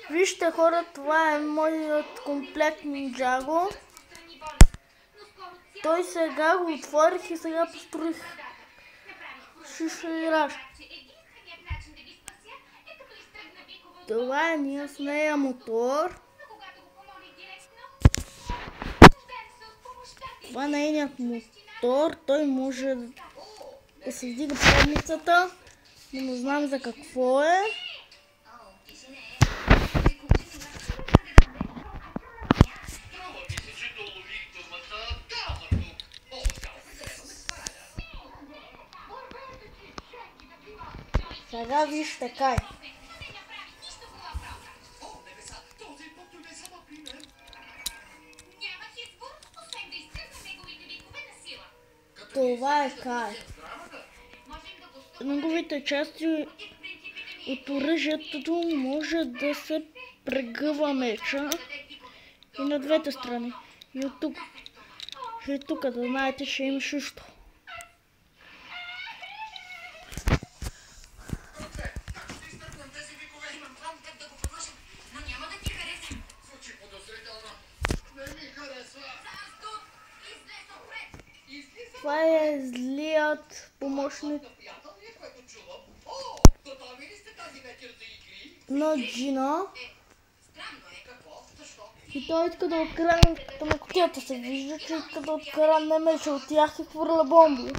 Вижте хора, това е моят комплект Ninjago. Той сега го отворих и сега построих шишираж. Това е ние с нея мотор. Това е нейният мотор. Той може да се вдига предницата, но не знам за какво е. Сега вижте кай. Това е кай. Неговите части от оръжието може да се прегъва меча и на двете страни. И от тук. И тук да знаете, че има също. Това е злият помощник на Джина. И той иска да открадне, като на кутията се вижда, че иска да открадне меча от тях и хвърля бомби.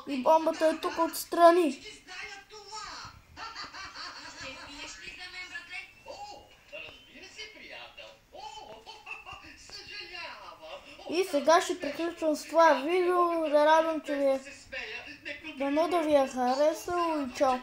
И бомбата е тук отстрани. И сега ще приключвам с това видео. Да радвам, че ви е. Дано да ви е харесало и чао!